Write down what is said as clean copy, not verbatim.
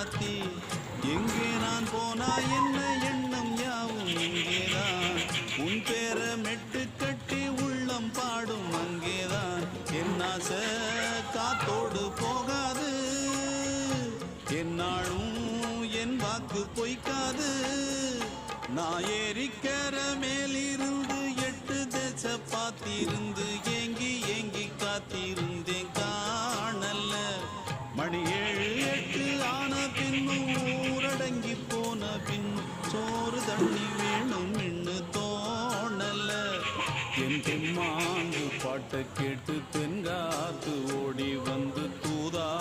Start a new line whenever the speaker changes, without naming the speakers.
ராசாத்தி எங்கே நான் போனா என்ன எண்ணம் யாவும் இங்கேதான் உன் பேர மெட்டு கட்டி உள்ளம் பாடும் அங்கேதான் என் ஆசை காத்தோடு போகாது என்னாலும் என் வாக்கு பொய்க்காது நான் ஏறிக்கிற மேலிருந்து 8 தேச பார்த்திருந்து ஏங்கி ஏங்கி காத்திருந்தேன் காணல்ல மணி 7 8 ஆன பின்னும் ஊரடங்கி போன பின் சோறு தண்ணி வேணும் என்று தோணல என் தெம்மாங்கு பாட்டை கேட்டு தென்காத்து ஓடி வந்த